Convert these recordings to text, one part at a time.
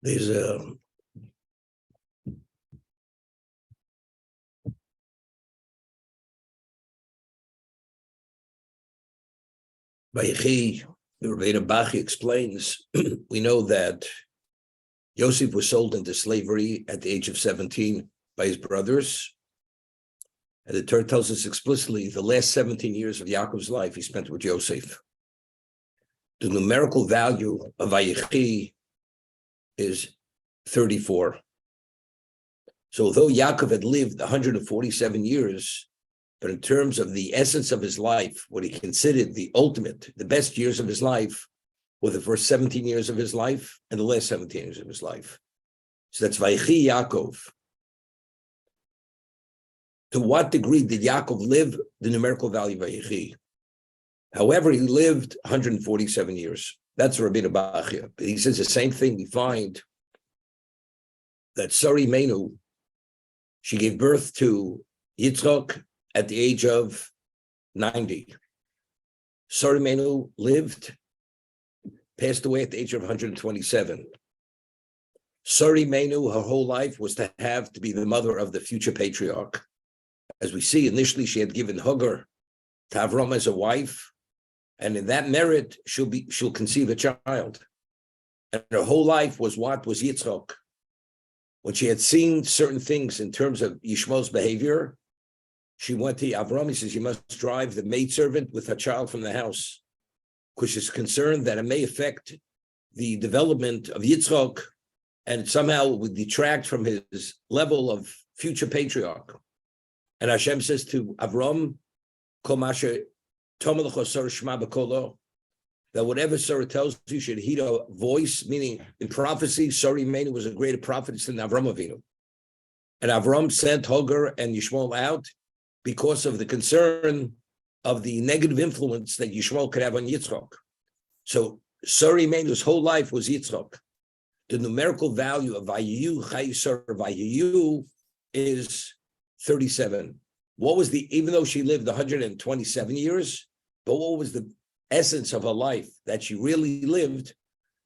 There's a Vayechi, the Rebbeinu Bachi explains, we know that Yosef was sold into slavery at the age of 17 by his brothers. And the Torah tells us explicitly the last 17 years of Yaakov's life he spent with Yosef. The numerical value of Vayechi is 34. So although Yaakov had lived 147 years, but in terms of the essence of his life, what he considered the ultimate, the best years of his life, were the first 17 years of his life and the last 17 years of his life. So that's Vayechi Yaakov. To what degree did Yaakov live the numerical value of Vayechi? However, he lived 147 years. That's Rabbeinu Bachya. He says the same thing we find that Sari Menu, she gave birth to Yitzchak at the age of 90. Sari Menu passed away at the age of 127. Sari Menu, her whole life was to be the mother of the future patriarch. As we see, initially she had given Hagar to Avram as a wife, and in that merit, she'll conceive a child. And her whole life was Yitzchak. When she had seen certain things in terms of Yishmael's behavior, she went to Avram. He says, you must drive the maidservant with her child from the house, because she's concerned that it may affect the development of Yitzchak and somehow would detract from his level of future patriarch. And Hashem says to Avram, that whatever Sarah tells you should heed a voice, meaning in prophecy, Sari Menu was a greater prophet than Avram Avinu. And Avram sent Hagar and Yishmael out because of the concern of the negative influence that Yishmael could have on Yitzchak. So Sari Menu's whole life was Yitzchak. The numerical value of Vayiyu, Chayisar Vayiyu is 37. What was even though she lived 127 years, but what was the essence of her life that she really lived?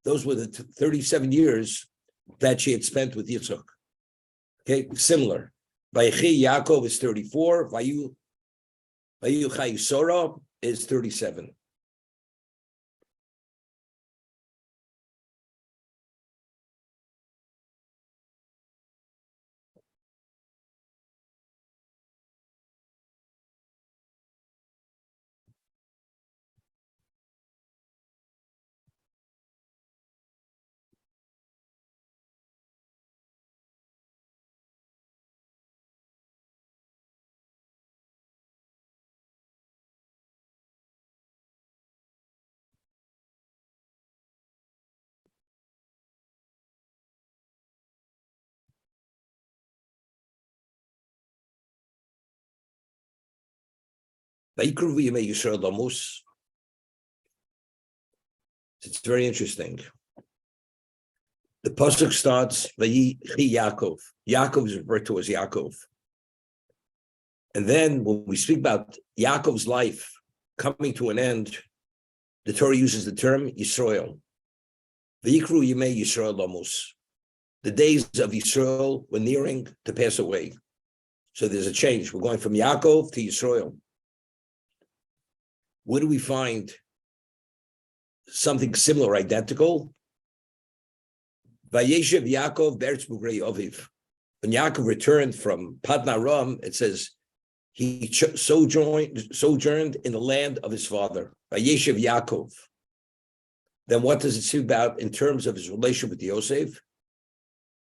Those were the 37 years that she had spent with Yitzchak. Okay, similar. Vayechi Yaakov is 34. Vayu Chayisora is 37. It's very interesting. The pasuk starts Vayechi Yaakov. Yaakov is referred to as Yaakov. And then when we speak about Yaakov's life coming to an end, the Torah uses the term Yisrael. Vayikru Yimei Yisrael Lamus. The days of Yisrael were nearing to pass away. So there's a change. We're going from Yaakov to Yisrael. Where do we find something similar, identical? Vayeshev Yaakov Beretz Bugrei Oviv. When Yaakov returned from Paddan Aram, it says he sojourned in the land of his father. Vayeshev Yaakov. Then what does it say about in terms of his relationship with Yosef?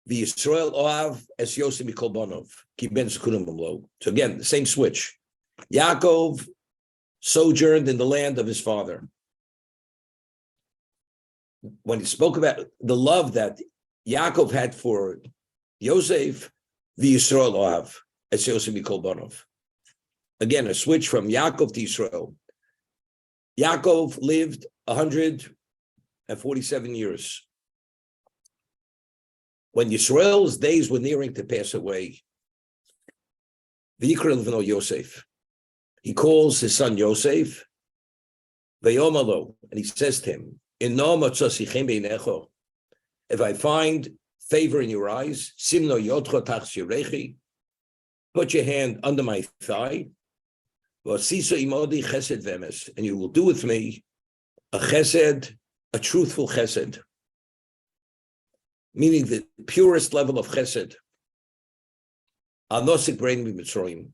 V'Yisrael Oav es Yosef mikol banov ki ben zekunim b'mlo. So again, the same switch. Yaakov sojourned in the land of his father. When he spoke about the love that Yaakov had for Yosef, the Yisrael Ohav, as Yosef mikol banov. Again, a switch from Yaakov to Yisrael. Yaakov lived 147 years. When Yisrael's days were nearing to pass away, V'yikra Levno Yosef. He calls his son Yosef, V'yomalo, and he says to him, if I find favor in your eyes, simno yotcho tachs yirechi, put your hand under my thigh, v'asiso imodi chesed vemes, and you will do with me a chesed, a truthful chesed, meaning the purest level of chesed. Anosik brain Mitzrayim.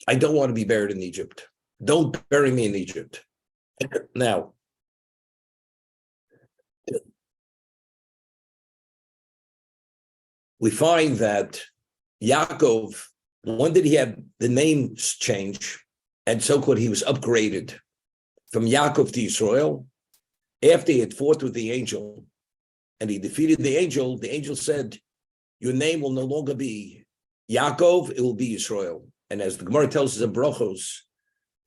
I don't want to be buried in Egypt. Don't bury me in Egypt. Now, we find that Yaakov, when did he have the name change? And so-called he was upgraded from Yaakov to Israel after he had fought with the angel and he defeated the angel said, your name will no longer be Yaakov, it will be Israel. And as the Gemara tells us in Brachos,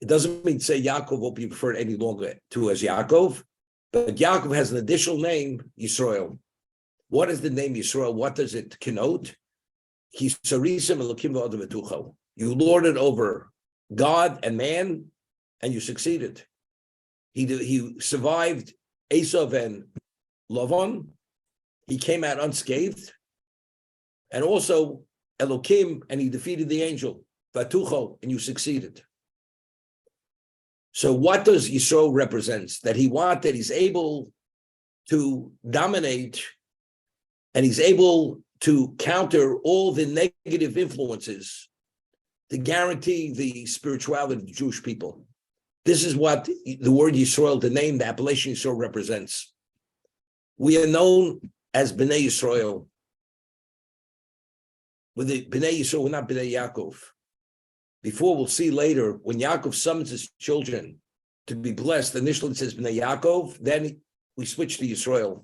it doesn't mean to say Yaakov will be referred any longer to as Yaakov, but Yaakov has an additional name, Yisrael. What is the name Yisrael? What does it connote? You lorded over God and man, and you succeeded. He survived Esav and Lavan. He came out unscathed. And also Elokim, and he defeated the angel, Vatucho, and you succeeded. So what does Yisroel represent? That he's able to dominate, and he's able to counter all the negative influences to guarantee the spirituality of the Jewish people. This is what the word Yisroel, the name, the appellation Yisroel represents. We are known as Bnei Yisroel. With the Bnei Yisroel, we're not Bnei Yaakov. Before, we'll see later, when Yaakov summons his children to be blessed, initially it says Bnei Yaakov, then we switch to Yisroel.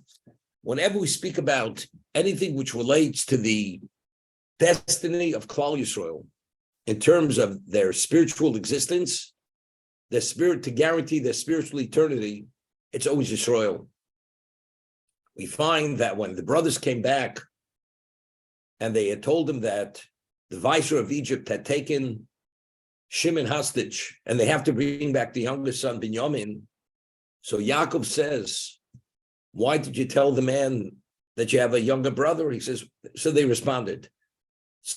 Whenever we speak about anything which relates to the destiny of Klal Yisrael, in terms of their spiritual existence, their spirit, to guarantee their spiritual eternity, it's always Yisroel. We find that when the brothers came back and they had told him that the viceroy of Egypt had taken Shimon hostage and they have to bring back the youngest son, Binyamin. So Yaakov says, why did you tell the man that you have a younger brother? He says, so they responded.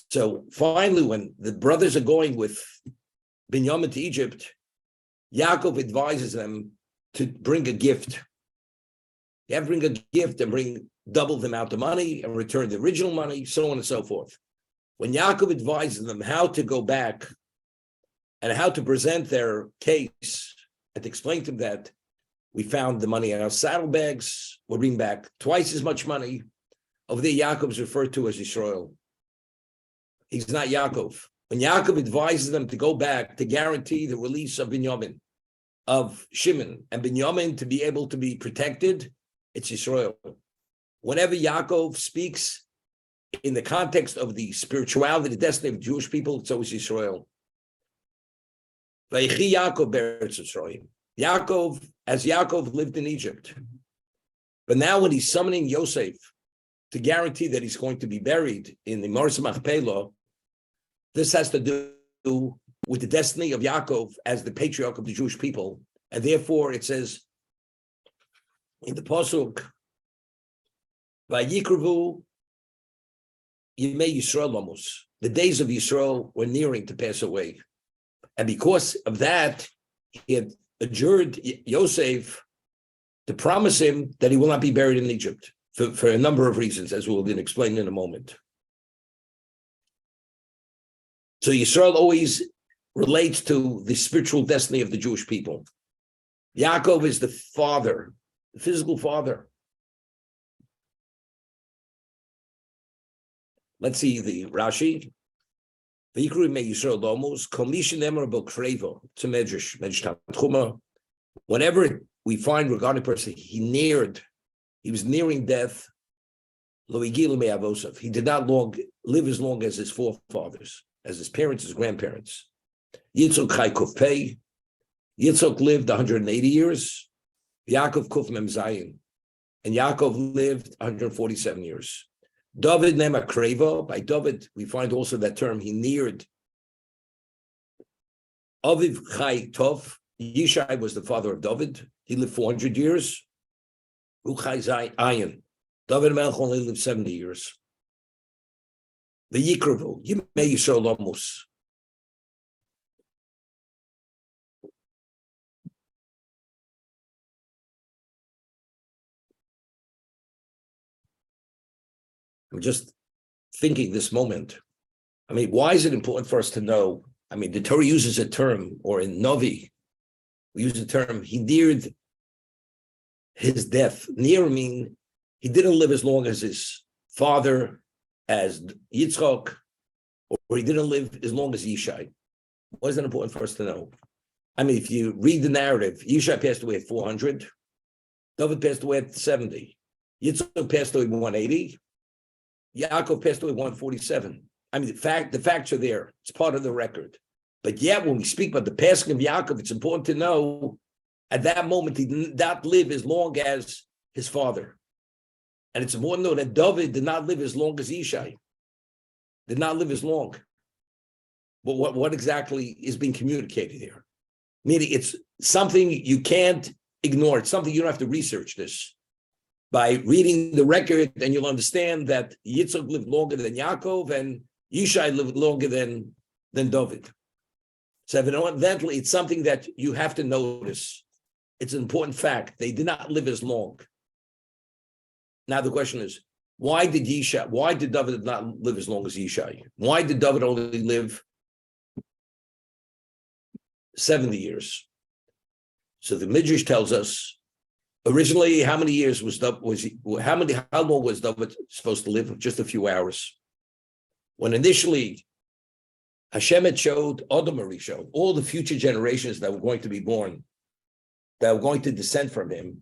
So finally, when the brothers are going with Binyamin to Egypt, Yaakov advises them to bring a gift. You have to bring a gift and bring double the amount of money and return the original money, so on and so forth. When Yaakov advises them how to go back and how to present their case, and to explain to them that we found the money in our saddlebags, we'll bring back twice as much money. Over there, Yaakov is referred to as Yisrael. He's not Yaakov. When Yaakov advises them to go back to guarantee the release of Binyamin, of Shimon, and Binyamin to be able to be protected, it's Yisrael. Whenever Yaakov speaks in the context of the spirituality, the destiny of Jewish people, it's always Yisrael. Yaakov, as Yaakov lived in Egypt. But now when he's summoning Yosef to guarantee that he's going to be buried in the Maris Machpelah, this has to do with the destiny of Yaakov as the patriarch of the Jewish people. And therefore it says in the Pasuk, Vayikruvu Yimei Yisrael Lamus. The days of Yisrael were nearing to pass away. And because of that, he had adjured Yosef to promise him that he will not be buried in Egypt for a number of reasons, as we'll explain in a moment. So Yisrael always relates to the spiritual destiny of the Jewish people. Yaakov is the father, the physical father. Let's see the Rashi. V'yikru me Yisrael Lomus, kol mi shenemar krevo. It's a medrash, Tchuma. Whenever we find regarding a person, he was nearing death. Lo higilu me avosav. He did not live as long as his forefathers, as his parents, his grandparents. Yitzchok chai kuf pei. Yitzchok lived 180 years. Yaakov kuf mem zayin. And Yaakov lived 147 years. David nema kreva. By David, we find also that term, he neared. Aviv chai tov. Yishai was the father of David. He lived 400 years. Ruchai Ayin. David Melch only lived 70 years. The Yikravu, Yimei Yisrael Lomus. I'm just thinking this moment. I mean, why is it important for us to know? I mean, the Torah uses a term, or in Novi, we use the term, he neared his death. Near mean he didn't live as long as his father, as Yitzchak, or he didn't live as long as Yishai. Why is that important for us to know? I mean, if you read the narrative, Yishai passed away at 400, David passed away at 70, Yitzchak passed away at 180, Yaakov passed away at 147. I mean, the facts are there. It's part of the record. But yet, when we speak about the passing of Yaakov, it's important to know at that moment he did not live as long as his father. And it's important to know that David did not live as long as Yishai. Did not live as long. But what exactly is being communicated here? Meaning it's something you can't ignore. It's something you don't have to research this. By reading the record, and you'll understand that Yitzchak lived longer than Yaakov and Yishai lived longer than David. So evidently, it's something that you have to notice. It's an important fact. They did not live as long. Now the question is, why did David not live as long as Yishai? Why did David only live 70 years? So the Midrash tells us, originally, how many years how long was David supposed to live? Just a few hours. When initially Hashem had showed, Adam showed, all the future generations that were going to be born, that were going to descend from him,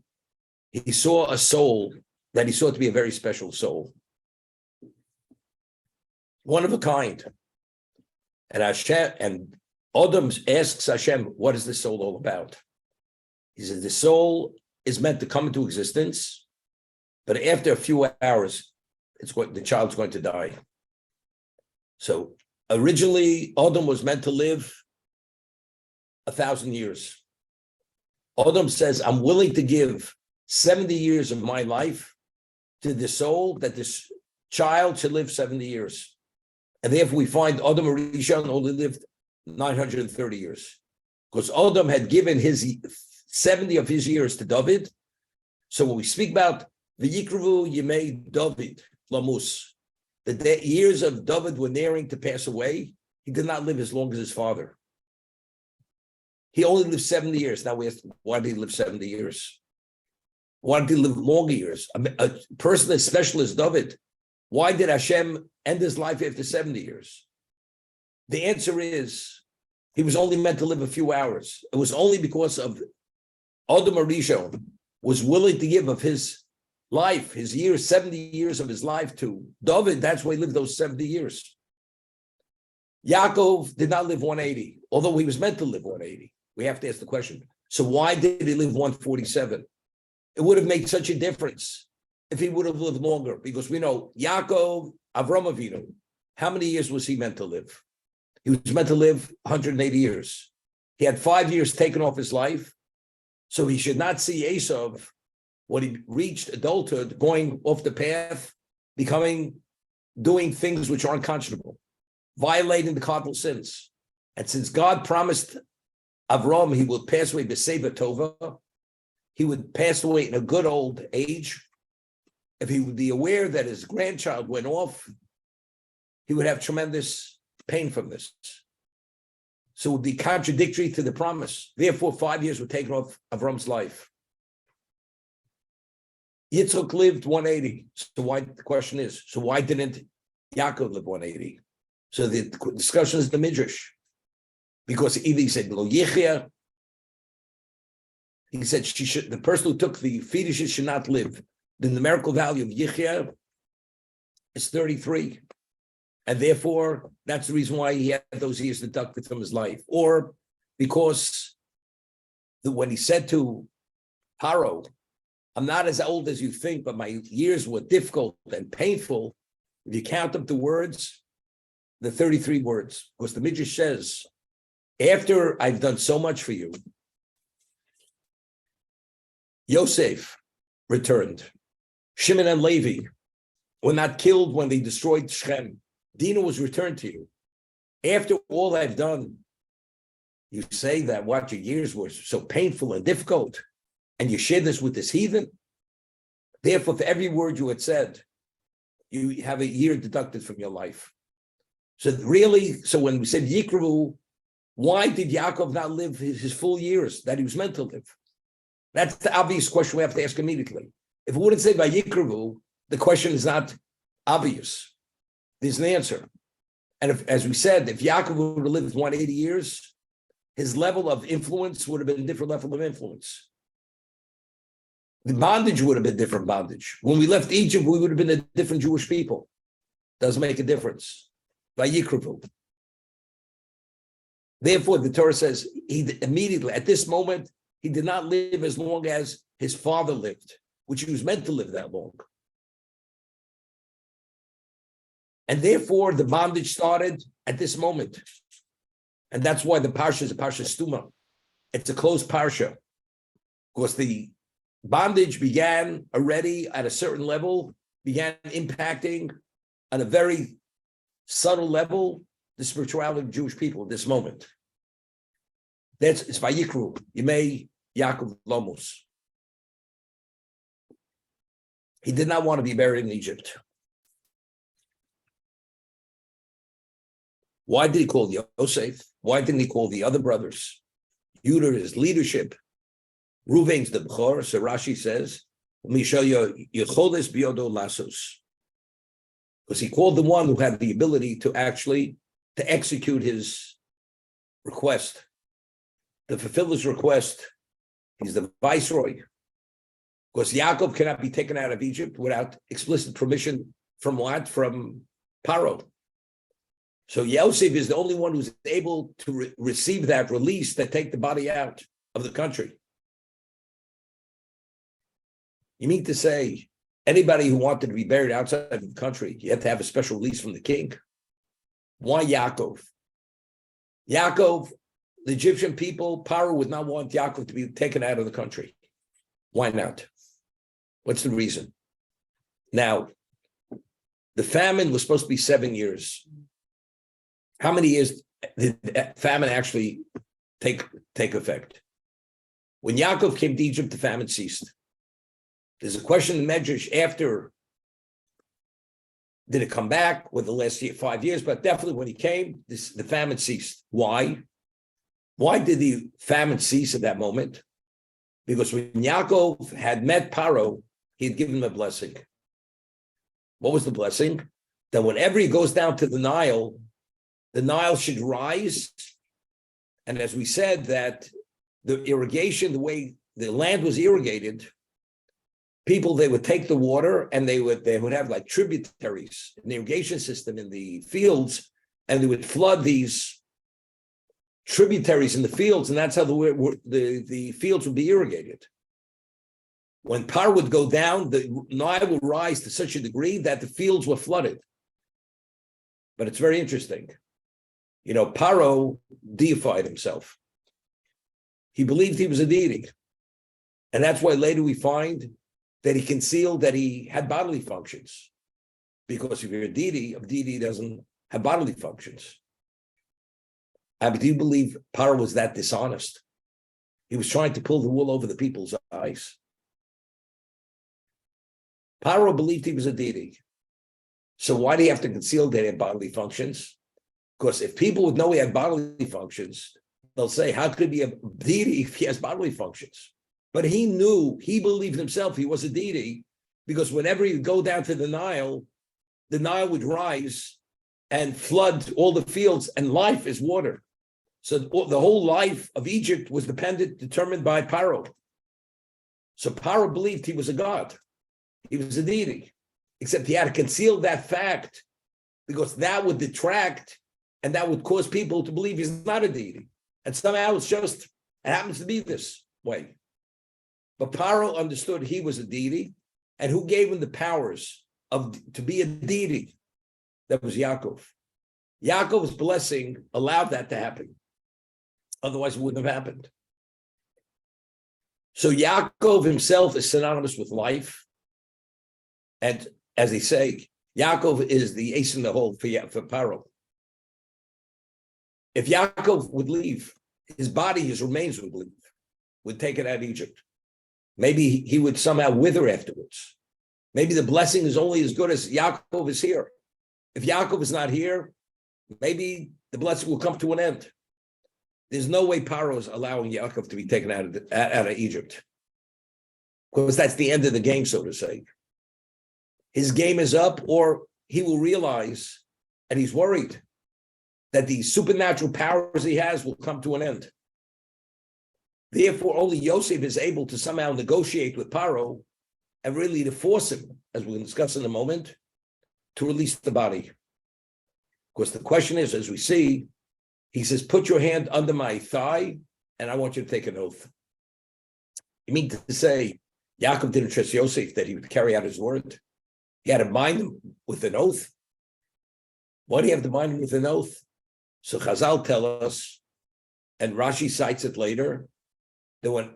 he saw a soul that he saw to be a very special soul. One of a kind. And Hashem, and Adam asks Hashem, what is this soul all about? He says, the soul is meant to come into existence, but after a few hours, the child's going to die. So originally, Adam was meant to live 1,000 years. Adam says, I'm willing to give 70 years of my life to the soul that this child should live 70 years. And therefore we find Adam Rishon only lived 930 years. Because Adam had given his 70 of his years to David. So when we speak about the Yikravu Yimei David, Lamus, the years of David were nearing to pass away, he did not live as long as his father. He only lived 70 years. Now we ask, why did he live 70 years? Why did he live longer years? A person as special as David, why did Hashem end his life after 70 years? The answer is, he was only meant to live a few hours. It was only because of Adam Arishon was willing to give of his life, his years, 70 years of his life to David. That's why he lived those 70 years. Yaakov did not live 180, although he was meant to live 180. We have to ask the question, so why did he live 147? It would have made such a difference if he would have lived longer, because we know Yaakov, Avram Avinu, how many years was he meant to live? He was meant to live 180 years. He had 5 years taken off his life, so he should not see Esav, when he reached adulthood, going off the path, doing things which are unconscionable, violating the cardinal sins. And since God promised Avram he would pass away b'seva tova, he would pass away in a good old age. If he would be aware that his grandchild went off, he would have tremendous pain from this. So it would be contradictory to the promise. Therefore, 5 years were taken off Avram's life. Yitzchak lived 180. So the question is, so why didn't Yaakov live 180? So the discussion is the Midrash. Because either he said, Lo Yichya, he said the person who took the fetuses should not live. The numerical value of Yichya is 33. And therefore, that's the reason why he had those years deducted from his life. Or because when he said to Paro, I'm not as old as you think, but my years were difficult and painful. If you count up the words, the 33 words, because the Midrash says, after I've done so much for you, Yosef, returned. Shimon and Levi were not killed when they destroyed Shechem. Dinah was returned to you. After all I've done, you say that what your years were so painful and difficult, and you share this with this heathen. Therefore, for every word you had said, you have a year deducted from your life. So really, so when we said Yikru, why did Yaakov not live his full years that he was meant to live? That's the obvious question we have to ask immediately. If it wouldn't say by Yikru, the question is not obvious. There's an answer. And if, as we said, if Yaakov would have lived 180 years, his level of influence would have been a different level of influence. The bondage would have been different bondage. When we left Egypt, we would have been a different Jewish people. Doesn't make a difference. By Yikru. Therefore, the Torah says he immediately, at this moment, he did not live as long as his father lived, which he was meant to live that long. And therefore, the bondage started at this moment. And that's why the parsha is a parsha stuma. It's a closed parsha. Because the bondage began already at a certain level, began impacting on a very subtle level the spirituality of Jewish people at this moment. It's Vayikru, Yimei Yaakov Lomos. He did not want to be buried in Egypt. Why did he call Yosef? Why didn't he call the other brothers? Judah is leadership. Ruvain's the Bechor, so Rashi says, Yecholes biodo lasos. Because he called the one who had the ability to actually to execute his request, to fulfill his request. He's the viceroy. Because Yaakov cannot be taken out of Egypt without explicit permission from what? From Paro. So Yosef is the only one who's able to receive that release that take the body out of the country. You mean to say anybody who wanted to be buried outside of the country, you had to have a special release from the king? Why Yaakov? Yaakov, the Egyptian people, Paro would not want Yaakov to be taken out of the country. Why not? What's the reason? Now, the famine was supposed to be 7 years. How many years did the famine actually take effect? When Yaakov came to Egypt, the famine ceased. There's a question in Medrash after, did it come back with the last 5 years? But definitely when he came, the famine ceased. Why? Why did the famine cease at that moment? Because when Yaakov had met Paro, he had given him a blessing. What was the blessing? That whenever he goes down to the Nile should rise. And as we said, that the irrigation, the way the land was irrigated, people, they would take the water and they would have like tributaries, an irrigation system in the fields, and they would flood these tributaries in the fields, and that's how the fields would be irrigated. When Paro would go down, the Nile would rise to such a degree that the fields were flooded. But it's very interesting. You know, Paro deified himself. He believed he was a deity. And that's why later we find that he concealed that he had bodily functions. Because if you're a deity doesn't have bodily functions. But do you believe Paro was that dishonest? He was trying to pull the wool over the people's eyes. Paro believed he was a deity. So why do you have to conceal that he had bodily functions? Because if people would know he had bodily functions, they'll say, how could he be a deity if he has bodily functions? But he knew, he believed himself he was a deity, because whenever he'd go down to the Nile would rise and flood all the fields, and life is water. So the whole life of Egypt was determined by Paro. So Paro believed he was a god. He was a deity, except he had to conceal that fact, because that would detract and that would cause people to believe he's not a deity. And somehow it happens to be this way. But Paro understood he was a deity, and who gave him the powers to be a deity? That was Yaakov. Yaakov's blessing allowed that to happen. Otherwise, it wouldn't have happened. So Yaakov himself is synonymous with life. And as they say, Yaakov is the ace in the hole for Paro. If Yaakov would leave, his body, his remains would leave, would take it out of Egypt. Maybe he would somehow wither afterwards. Maybe the blessing is only as good as Yaakov is here. If Yaakov is not here, maybe the blessing will come to an end. There's no way Paro is allowing Yaakov to be taken out of Egypt, because that's the end of the game, so to say. His game is up, or he will realize, and he's worried, that the supernatural powers he has will come to an end. Therefore, only Yosef is able to somehow negotiate with Paro and really to force him, as we'll discuss in a moment, to release the body. Because the question is, as we see, he says, put your hand under my thigh, and I want you to take an oath. You mean to say, Yaakov didn't trust Yosef that he would carry out his word? He had to bind him with an oath. Why do you have to bind him with an oath? So Chazal tell us, and Rashi cites it later, that when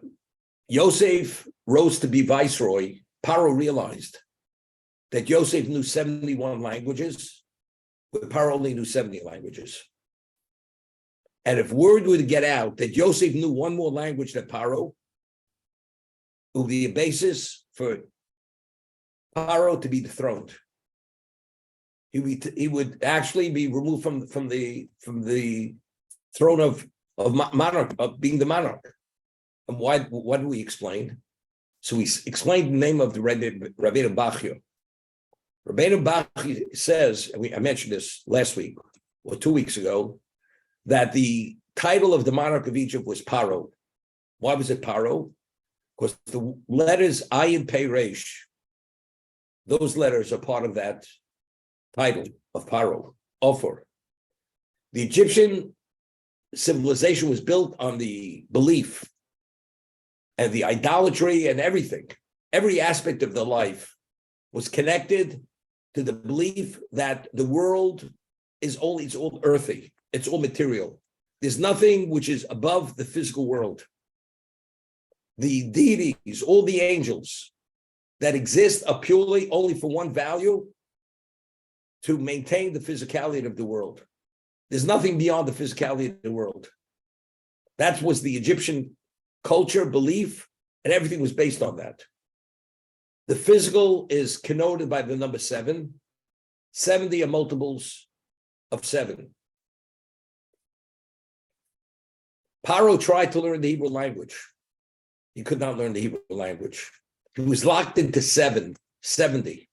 Yosef rose to be viceroy, Paro realized that Yosef knew 71 languages, but Paro only knew 70 languages. And if word would get out that Yosef knew one more language than Paro, it would be a basis for Paro to be dethroned. He would actually be removed from the throne of monarch, of being the monarch. And why? What do we explain? So we explained the name of the Rabbeinu Bachya. Rabbeinu Bachya says, and I mentioned this last week or 2 weeks ago, that the title of the monarch of Egypt was Paro. Why was it Paro? Because the letters Ayin Pei Resh, those letters are part of that title of Paro, Ophir. The Egyptian civilization was built on the belief and the idolatry and everything. Every aspect of the life was connected to the belief that the world is it's all earthy. It's all material. There's nothing which is above the physical world. The deities, all the angels that exist are purely only for one value: to maintain the physicality of the world. There's nothing beyond the physicality of the world. That was the Egyptian culture, belief, and everything was based on that. The physical is connoted by the number 7. 70 are multiples of 7. Paro tried to learn the Hebrew language. He could not learn the Hebrew language. He was locked into 70.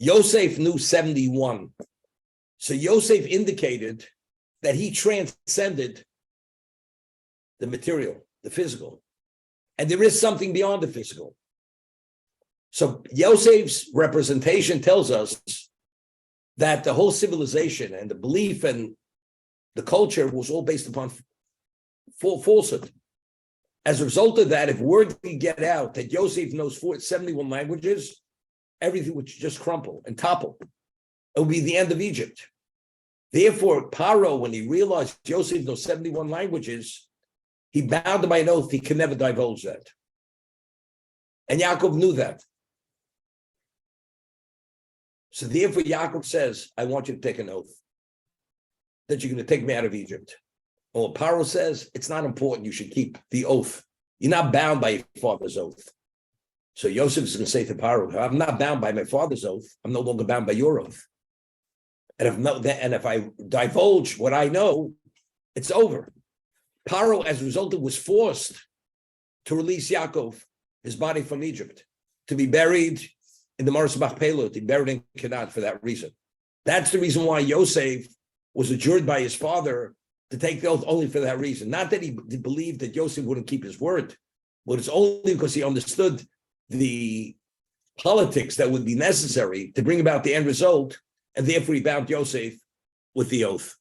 Yosef knew 71. So Yosef indicated that he transcended the material, the physical. And there is something beyond the physical. So Yosef's representation tells us that the whole civilization and the belief and the culture was all based upon falsehood. As a result of that, if word could get out that Yosef knows 71 languages, everything would just crumble and topple. It would be the end of Egypt. Therefore, Paro, when he realized Yosef knows 71 languages, he bound him by an oath he could never divulge that. And Yaakov knew that. So therefore, Yaakov says, I want you to take an oath that you're going to take me out of Egypt. Well, Paro says, it's not important. You should keep the oath. You're not bound by your father's oath. So Yosef is going to say to Paro, I'm not bound by my father's oath. I'm no longer bound by your oath. And if I divulge what I know, it's over. Paro, as a result, was forced to release Yaakov, his body, from Egypt, to be buried in the Maris Machpelah, to be buried in Canaan for that reason. That's the reason why Yosef was adjured by his father to take the oath, only for that reason. Not that he believed that Yosef wouldn't keep his word, but it's only because he understood the politics that would be necessary to bring about the end result, and therefore he bound Yosef with the oath.